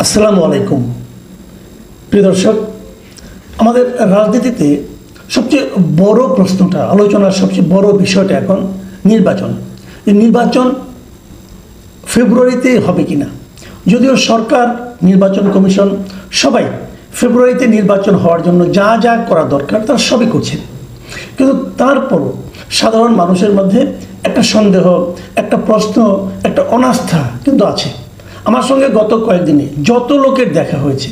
আসসালামু আলাইকুম প্রিয় দর্শক, আমাদের রাজনীতিতে সবচেয়ে বড় প্রশ্নটা, আলোচনার সবচেয়ে বড় বিষয়টা এখন নির্বাচন। এই নির্বাচন ফেব্রুয়ারিতে হবে কিনা। যদিও সরকার, নির্বাচন কমিশন সবাই ফেব্রুয়ারিতে নির্বাচন হওয়ার জন্য যা যা করা দরকার তারা সবই করছেন, কিন্তু তারপরও সাধারণ মানুষের মধ্যে একটা সন্দেহ, একটা প্রশ্ন, একটা অনাস্থা কিন্তু আছে। আমার সঙ্গে গত কয়েকদিনে যত লোকের দেখা হয়েছে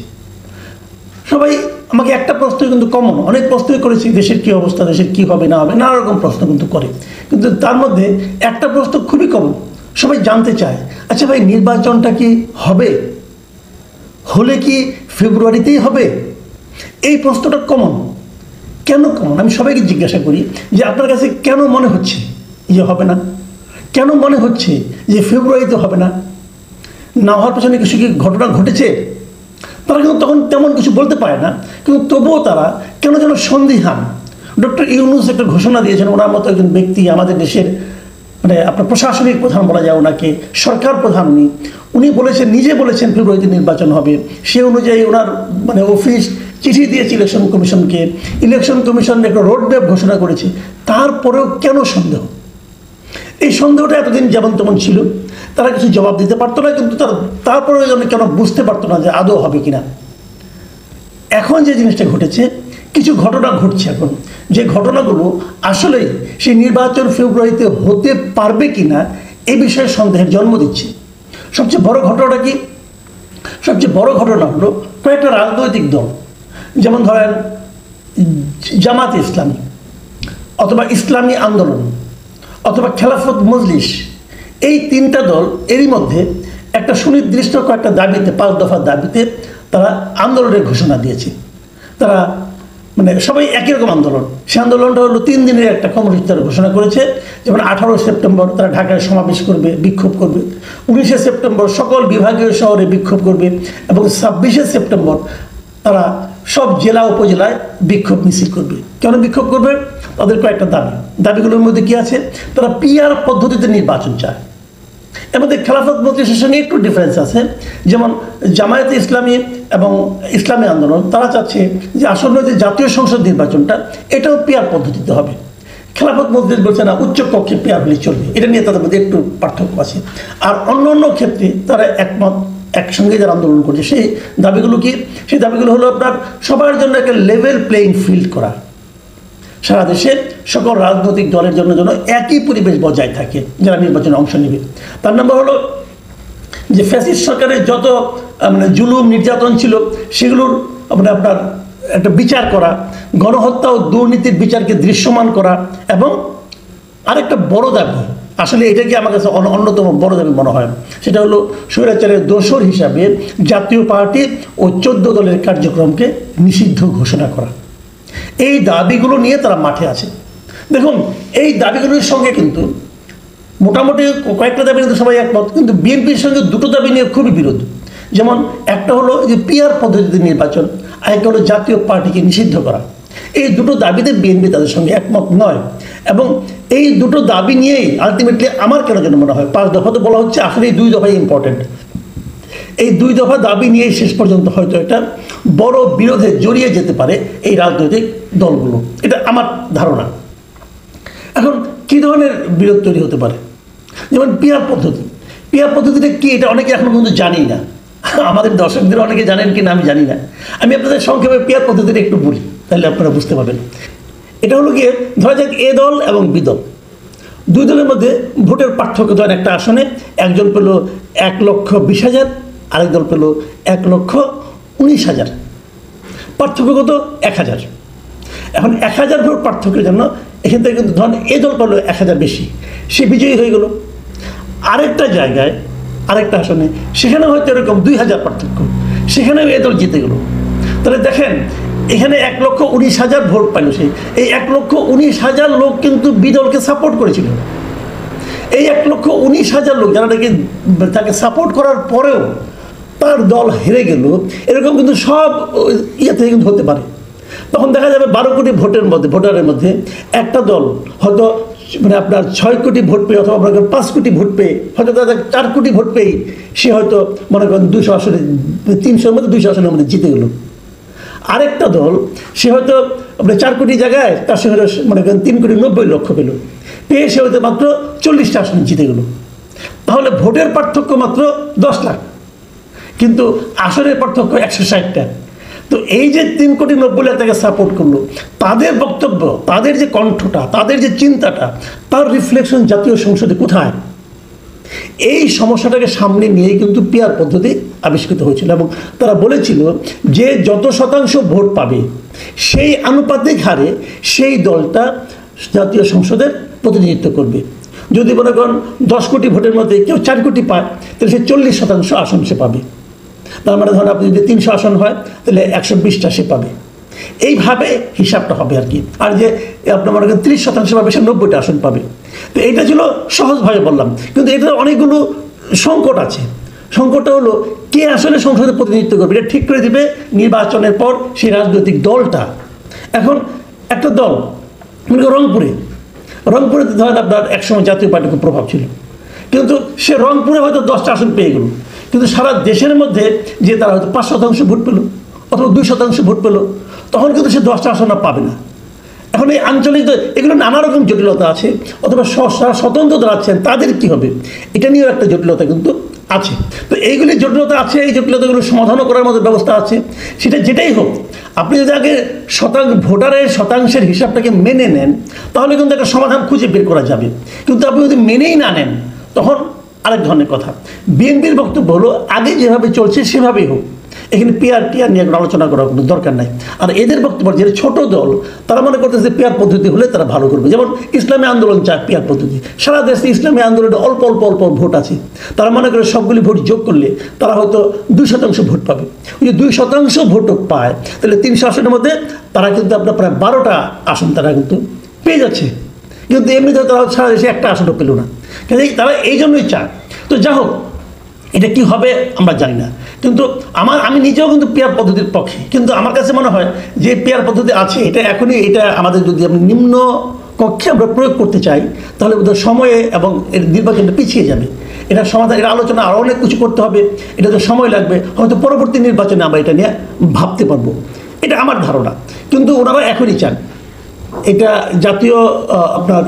সবাই আমাকে একটা প্রশ্ন কিন্তু কমন, অনেক প্রশ্নই করেছি, দেশের কী অবস্থা, দেশের কী হবে না হবে, নানা রকম প্রশ্ন কিন্তু করে, কিন্তু তার মধ্যে একটা প্রশ্ন খুবই কমন। সবাই জানতে চায়, আচ্ছা ভাই, নির্বাচনটা কি হবে, হলে কি ফেব্রুয়ারিতেই হবে? এই প্রশ্নটা কমন। কেন কমন? আমি সবাইকে জিজ্ঞাসা করি যে আপনার কাছে কেন মনে হচ্ছে যে হবে না, কেন মনে হচ্ছে যে ফেব্রুয়ারিতে হবে না? না হওয়ার পেছনে কিছু কি ঘটনা ঘটেছে? তারা কিন্তু তখন তেমন কিছু বলতে পারে না, কিন্তু তবুও তারা কেন যেন সন্দিহান। ডক্টর ইউনূস একটা ঘোষণা দিয়েছেন, ওনার মতো একজন ব্যক্তি, আমাদের দেশের আপনার প্রশাসনিক প্রধান বলা যায় ওনাকে, সরকার প্রধান উনি বলেছেন, নিজে বলেছেন ফেব্রুয়ারিতে নির্বাচন হবে। সে অনুযায়ী ওনার অফিস চিঠি দিয়েছে ইলেকশন কমিশনকে, ইলেকশন কমিশন একটা রোডম্যাপ ঘোষণা করেছে। তারপরেও কেন সন্দেহ? এই সন্দেহটা এতদিন যেমন তেমন ছিল, তারা কিছু জবাব দিতে পারতো না, কিন্তু তারপরে কেন বুঝতে পারতো না যে আদৌ হবে কিনা। এখন যে জিনিসটা ঘটেছে, কিছু ঘটনা ঘটছে এখন, যে ঘটনাগুলো আসলেই সেই নির্বাচন ফেব্রুয়ারিতে হতে পারবে কিনা এই বিষয়ে সন্দেহের জন্ম দিচ্ছে। সবচেয়ে বড় ঘটনাটা কি? সবচেয়ে বড় ঘটনা হলো কয়েকটা রাজনৈতিক দল, যেমন ধরেন জামাতে ইসলামী, অথবা ইসলামী আন্দোলন, অথবা খেলাফত মজলিস, এই তিনটা দল এরই মধ্যে একটা সুনির্দিষ্ট কয়েকটা দাবিতে, 5 দফার দাবিতে তারা আন্দোলনের ঘোষণা দিয়েছে। তারা সবাই একই রকম আন্দোলন। সে আন্দোলনটা হলো 3 দিনের একটা কর্মসূচি তারা ঘোষণা করেছে। যেমন 18 সেপ্টেম্বর তারা ঢাকায় সমাবেশ করবে, বিক্ষোভ করবে। 19 সেপ্টেম্বর সকল বিভাগীয় শহরে বিক্ষোভ করবে, এবং 26 সেপ্টেম্বর তারা সব জেলা উপজেলায় বিক্ষোভ মিছিল করবে। কেন বিক্ষোভ করবে? তাদের কয়েকটা দাবিগুলোর মধ্যে কি আছে? তারা পিআর পদ্ধতিতে নির্বাচন চায়। এর মধ্যে খেলাফত মজলিসের সঙ্গে একটু ডিফারেন্স আছে। যেমন জামায়াতে ইসলামী এবং ইসলামী আন্দোলন তারা চাচ্ছে যে আসন্ন যে জাতীয় সংসদ নির্বাচনটা, এটাও পিআর পদ্ধতিতে হবে। খেলাফত মজলিস বলছে না, উচ্চ কক্ষে পিআর হলে চলবে। এটা নিয়ে তাদের মধ্যে একটু পার্থক্য আছে। আর অন্য অন্য ক্ষেত্রে তারা একমত, একসঙ্গে যারা আন্দোলন করছে সেই দাবিগুলো কি? সেই দাবিগুলো হলো আপনার সবার জন্য একটা লেভেল প্লেইং ফিল্ড করা, সারা দেশে সকল রাজনৈতিক দলের জন্য যেন একই পরিবেশ বজায় থাকে যারা নির্বাচনে অংশ নেবে। তার নম্বর হলো যে ফ্যাসিস্ট সরকারের যত জুলুম নির্যাতন ছিল সেগুলোর আপনার একটা বিচার করা, গণহত্যা ও দুর্নীতির বিচারকে দৃশ্যমান করা, এবং আরেকটা বড় দাবি, আসলে এটাকে আমার কাছে অন্যতম বড় দাবি মনে হয়, সেটা হলো স্বৈরাচারের দোসর হিসাবে জাতীয় পার্টি ও 14 দলের কার্যক্রমকে নিষিদ্ধ ঘোষণা করা। এই দাবিগুলো নিয়ে তারা মাঠে আছে। দেখুন, এই দাবিগুলোর সঙ্গে কিন্তু মোটামুটি কয়েকটা দাবি কিন্তু সবাই একমত, কিন্তু বিএনপির সঙ্গে দুটো দাবি নিয়ে খুবই বিরোধ। যেমন একটা হলো যে পিআর পদ্ধতিতে নির্বাচন, আরেকটা হলো জাতীয় পার্টিকে নিষিদ্ধ করা। এই দুটো দাবিতে বিএনপি তাদের সঙ্গে একমত নয়, এবং এই দুটো দাবি নিয়েই আলটিমেটলি আমার কেন যেন মনে হয় 5 দফা তো বলা হচ্ছে, আসলে এই 2 দফাই ইম্পর্টেন্ট। এই 2 দফা দাবি নিয়েই শেষ পর্যন্ত হয়তো একটা বড় বিরোধে জড়িয়ে যেতে পারে এই রাজনৈতিক দলগুলো, এটা আমার ধারণা। এখন কী ধরনের বিরোধ তৈরি হতে পারে? যেমন পিআর পদ্ধতিটা কি, এটা অনেকে এখনো পর্যন্ত জানি না। আমাদের দর্শকদের অনেকে জানেন কিনা আমি জানি না। আমি আপনাদের সংক্ষেপে পিআর পদ্ধতিটা একটু বলি, তাহলে আপনারা বুঝতে পারবেন। এটা হলো গিয়ে, ধরা যাক এ দল এবং বি দল, 2 দলের মধ্যে ভোটের পার্থক্য। ধরেন একটা আসনে একজন পেল 1,20,000, আরেক দল পেল 1,19,000, পার্থক্য কত? 1,000। এখন 1,000 ভোট পার্থক্যের জন্য এখান থেকে কিন্তু ধরেন এ দল পেল 1,000 বেশি, সে বিজয়ী হয়ে গেল। আরেকটা জায়গায়, আরেকটা আসনে, সেখানে হয়তো এরকম 2,000 পার্থক্য, সেখানেও এ দল জিতে গেল। তাহলে দেখেন, এখানে 1,19,000 ভোট পাইল সে। এই 1,19,000 লোক কিন্তু বি দলকে সাপোর্ট করেছিল। এই 1,19,000 লোক যারা তাকে সাপোর্ট করার পরেও তার দল হেরে গেল, এরকম কিন্তু সব থেকে কিন্তু হতে পারে। তখন দেখা যাবে 12 কোটি ভোটারের মধ্যে একটা দল হয়তো মানে আপনার 6 কোটি ভোট পেয়ে অথবা মনে করেন 5 কোটি ভোট পেয়ে, হয়তো তাদের 4 কোটি ভোট পেয়ে সে হয়তো মনে করেন 200 আসনে, 300-র মধ্যে 200 আসনের মধ্যে জিতে গেল। আরেকটা দল সে হয়তো আপনার 4 কোটি জায়গায় তার সে হয়তো মনে করেন 3,90,00,000 পেল, পেয়ে সে হয়তো মাত্র 40টা আসনে জিতে গেল। তাহলে ভোটের পার্থক্য মাত্র 10 লাখ, কিন্তু আসনের পার্থক্য 160টা। তো এই যে 3,90,00,000 তাকে সাপোর্ট করলো, তাদের বক্তব্য, তাদের যে কণ্ঠটা, তাদের যে চিন্তাটা, তার রিফ্লেকশন জাতীয় সংসদে কোথায়? এই সমস্যাটাকে সামনে নিয়ে কিন্তু পিআর পদ্ধতি আবিষ্কৃত হয়েছিল এবং তারা বলেছিল যে যত শতাংশ ভোট পাবে সেই আনুপাতিক হারে সেই দলটা জাতীয় সংসদের প্রতিনিধিত্ব করবে। যদি মনে করেন 10 কোটি ভোটের মধ্যে কেউ 4 কোটি পায়, তাহলে সে 40% আসন সে পাবে। তার মানে ধরেন আপনি যদি 300 আসন হয় তাহলে 120টা সে পাবে। এইভাবে হিসাবটা হবে আর কি। আর যে আপনার মনে করেন 30% পাবে, সে 90টা আসন পাবে। তো এটা ছিল সহজভাবে বললাম, কিন্তু এটার অনেকগুলো সংকট আছে। সংকটটা হলো কে আসলে সংসদে প্রতিনিধিত্ব করবে, এটা ঠিক করে দিবে নির্বাচনের পর সেই রাজনৈতিক দলটা। এখন একটা দল মনে করেন রংপুরে ধরেন আপনার একসময় জাতীয় পার্টির খুব প্রভাব ছিল, কিন্তু সে রংপুরে হয়তো 10টা আসন পেয়ে গেল, কিন্তু সারা দেশের মধ্যে যে তারা হয়তো 5% ভোট পেল অথবা 2% ভোট পেল, তখন কিন্তু সে 10টা আসন আর পাবে না। এখন এই আঞ্চলিক এগুলো নানা রকম জটিলতা আছে, অথবা স্বতন্ত্র দল আছেন তাদের কি হবে, এটা নিয়েও একটা জটিলতা কিন্তু আছে। তো এইগুলি জটিলতা আছে, এই জটিলতাগুলো সমাধানও করার মতো ব্যবস্থা আছে। সেটা যেটাই হোক, আপনি যদি আগে ভোটারের শতাংশের হিসাবটাকে মেনে নেন, তাহলে কিন্তু একটা সমাধান খুঁজে বের করা যাবে। কিন্তু আপনি যদি মেনেই না নেন, তখন আরেক ধরনের কথা। বিএনপির বক্তব্য হলো আগে যেভাবে চলছে সেভাবেই হোক, এখানে পিআর নিয়ে কোনো আলোচনা করার কোনো দরকার নাই। আর এদের বক্তব্য যে ছোট দল, তারা মনে করতেছে পিআর পদ্ধতি হলে তারা ভালো করবে। যেমন ইসলামী আন্দোলন চায় পিআর পদ্ধতি, সারা দেশে ইসলামী আন্দোলনে অল্প অল্প অল্প ভোট আছে, তারা মনে করে সবগুলি ভোট যোগ করলে তারা হয়তো 2% ভোট পাবে। ওই যে 2% ভোটও পায়, তাহলে 300 আসনের মধ্যে তারা কিন্তু আপনার প্রায় 12টা আসন তারা কিন্তু পেয়ে যাচ্ছে। কিন্তু এমনিতে তারা সারা দেশে একটা আসনও পেল না, কিন্তু তারা এই জন্যই চায়। তো যা হোক, এটা কি হবে আমরা জানি না, কিন্তু আমি নিজেও কিন্তু পিআর পদ্ধতির পক্ষে। কিন্তু আমার কাছে মনে হয় যে পিআর পদ্ধতি আছে, এটা এখনই, এটা আমাদের যদি আমরা নিম্ন কক্ষে আমরা প্রয়োগ করতে চাই, তাহলে বোধহয় সময়ে এবং এর নির্বাচনটা পিছিয়ে যাবে। এটা সমাধান, এটা আলোচনা আরও অনেক কিছু করতে হবে, এটা তো সময় লাগবে, হয়তো পরবর্তী নির্বাচনে আমরা এটা নিয়ে ভাবতে পারবো, এটা আমার ধারণা। কিন্তু ওনারা এখনই চান এটা, জাতীয় আপনার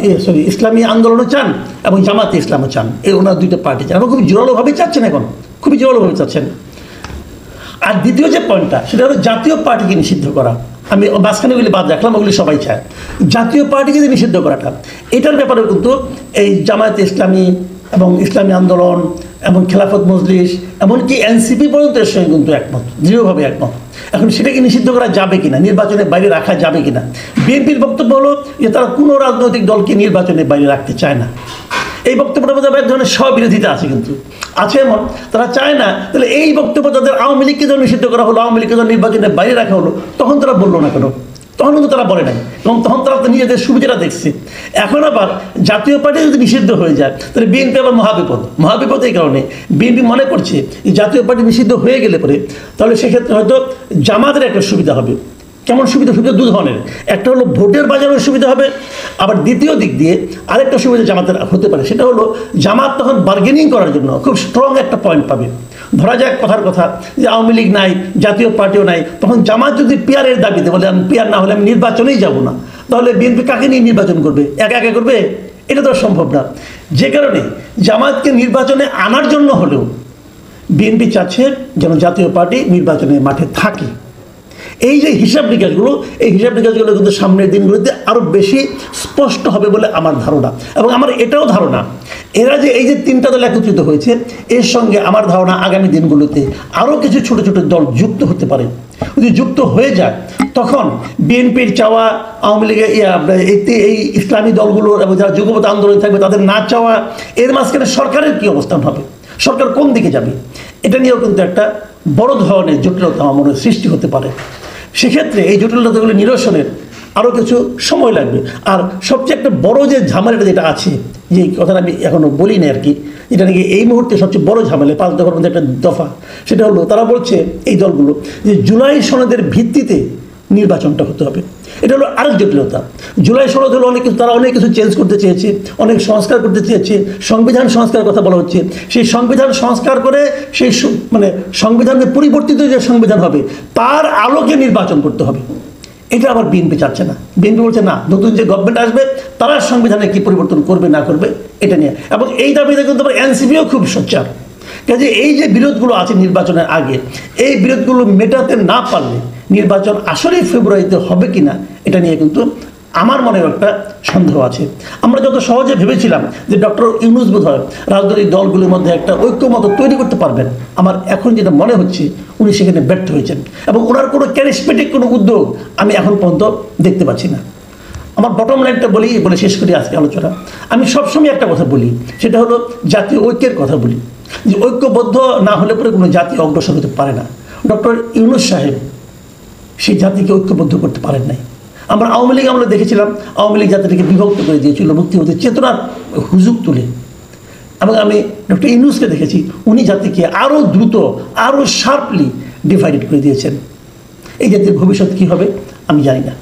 ইসলামী আন্দোলনও চান এবং জামাতে ইসলামও চান, এই ওনার দুইটা পার্টি চান এবং খুবই জোরালোভাবে চাচ্ছেন, এখন খুবই জোরালোভাবে চাচ্ছেন। আর দ্বিতীয় যে পয়েন্টটা, সেটা হলো জাতীয় পার্টিকে নিষিদ্ধ করা। আমি মাঝখানে ওগুলি বাদ রাখলাম, ওগুলি সবাই চায়। জাতীয় পার্টিকে যে নিষিদ্ধ করাটা, এটার ব্যাপারে কিন্তু এই জামায়াতে ইসলামী এবং ইসলামী আন্দোলন এবং খেলাফত মজলিস, এমনকি এনসিপি পর্যন্ত এর সঙ্গে কিন্তু একমত, দৃঢ়ভাবে একমত। এখন সেটাকে নিষিদ্ধ করা যাবে কিনা, নির্বাচনের বাইরে রাখা যাবে কিনা। বিএনপির বক্তব্য হলো যে তারা কোনো রাজনৈতিক দলকে নির্বাচনের বাইরে রাখতে চায় না। এই বক্তব্যটার মধ্যে এক ধরনের স্ববিরোধিতা আছে, কিন্তু আছে এমন, তারা চায় না। তাহলে এই বক্তব্য তাদের আওয়ামী লীগকে যখন নিষিদ্ধ করা হলো, আওয়ামী লীগকে যখন নির্বাচনের বাইরে রাখা হলো, তখন তারা বললো না কেন? তখন কিন্তু তারা বলে নাই, এবং তখন তারা তো নিজেদের সুবিধাটা দেখছে। এখন আবার জাতীয় পার্টি যদি নিষিদ্ধ হয়ে যায়, তাহলে বিএনপি আবার মহাবিপদ। এই কারণে বিএনপি মনে করছে যে জাতীয় পার্টি নিষিদ্ধ হয়ে গেলে পরে তাহলে সেক্ষেত্রে হয়তো জামাতের একটা সুবিধা হবে। কেমন সুবিধা? দু ধরনের, একটা হলো ভোটের বাজারের সুবিধা হবে, আবার দ্বিতীয় দিক দিয়ে আরেকটা সুবিধা জামাতের হতে পারে, সেটা হলো জামাত তখন বার্গেনিং করার জন্য খুব স্ট্রং একটা পয়েন্ট পাবে। ধরা যাক কথার কথা যে আওয়ামী লীগ নাই, জাতীয় পার্টিও নাই, তখন জামাত যদি পিআরের দাবিতে বলে আমি পিআর না হলে আমি নির্বাচনেই যাব না, তাহলে বিএনপি কাকে নিয়ে নির্বাচন করবে? একা করবে? এটা তো সম্ভব না। যে কারণে জামাতকে নির্বাচনে আনার জন্য হলেও বিএনপি চাচ্ছে যেন জাতীয় পার্টি নির্বাচনের মাঠে থাকে। এই যে হিসাব নিকাশগুলো, এই হিসাব নিকাশগুলো কিন্তু সামনের দিনগুলোতে আরও বেশি স্পষ্ট হবে বলে আমার ধারণা। এবং আমার এটাও ধারণা, এরা যে এই যে 3টা দল একত্রিত হয়েছে, এর সঙ্গে আমার ধারণা আগামী দিনগুলোতে আরও কিছু ছোট ছোট দল যুক্ত হতে পারে। যদি যুক্ত হয়ে যায়, তখন বিএনপির চাওয়া, আওয়ামী লীগের এই ইসলামী দলগুলোর এবং যারা যুগপৎ আন্দোলন থাকবে তাদের না চাওয়া, এর মাঝখানে সরকারের কী অবস্থান হবে, সরকার কোন দিকে যাবে, এটা নিয়েও কিন্তু একটা বড় ধরনের জটিলতা আমার মনে সৃষ্টি হতে পারে। সেক্ষেত্রে এই জটিলতাগুলি নিরসনের আরও কিছু সময় লাগবে। আর সবচেয়ে একটা বড় যে ঝামেলাটা যেটা আছে, যে কথাটা আমি এখনও বলি না আর কি, যেটা নাকি এই মুহূর্তে সবচেয়ে বড় ঝামেলা, 5 দফার মধ্যে একটা দফা, সেটা হলো তারা বলছে এই দলগুলো যে জুলাই সনদের ভিত্তিতে নির্বাচনটা হতে হবে। এটা হলো আরেক জটিলতা। জুলাই সনদ হলো অনেক কিছু, তারা অনেক কিছু চেঞ্জ করতে চেয়েছে, অনেক সংস্কার করতে চেয়েছে, সংবিধান সংস্কারের কথা বলা হচ্ছে। সেই সংবিধান সংস্কার করে সেই মানে সংবিধানের পরিবর্তিত যে সংবিধান হবে তার আলোকে নির্বাচন করতে হবে। এটা আবার বিএনপি চাচ্ছে না। বিএনপি বলছে না, নতুন যে গভর্নমেন্ট আসবে তারা সংবিধানে কি পরিবর্তন করবে না করবে এটা নিয়ে, এবং এই দাবিতে কিন্তু আবার এনসিপিও খুব সোচ্চার। কাজে এই যে বিরোধগুলো আছে নির্বাচনের আগে, এই বিরোধগুলো মেটাতে না পারলে নির্বাচন আসলেই ফেব্রুয়ারিতে হবে কি না এটা নিয়ে কিন্তু আমার মনে একটা সন্দেহ আছে। আমরা যত সহজে ভেবেছিলাম যে ডক্টর ইউনূস বোধহয় রাজনৈতিক দলগুলোর মধ্যে একটা ঐক্যমত তৈরি করতে পারবেন, আমার এখন যেটা মনে হচ্ছে উনি সেখানে ব্যর্থ হয়েছেন, এবং ওনার কোনো ক্যারিসমেটিক কোনো উদ্যোগ আমি এখন পর্যন্ত দেখতে পাচ্ছি না। আমার বটম লাইনটা বলে শেষ করি আজকে আলোচনা। আমি সবসময় একটা কথা বলি, সেটা হলো জাতীয় ঐক্যের কথা বলি, যে ঐক্যবদ্ধ না হলে পরে কোনো জাতি অগ্রসর হতে পারে না। ডক্টর ইউনূস সাহেব সেই জাতিকে ঐক্যবদ্ধ করতে পারেন নাই। আমরা আওয়ামী লীগ আমরা দেখেছিলাম, আওয়ামী লীগ জাতিটাকে বিভক্ত করে দিয়েছিল মুক্তিযুদ্ধের চেতনার হুজুগ তুলে, এবং আমি ডক্টর ইউনূসকে দেখেছি উনি জাতিকে আরও দ্রুত আরও শার্পলি ডিভাইডেড করে দিয়েছেন। এই জাতির ভবিষ্যৎ কী হবে আমি জানি না।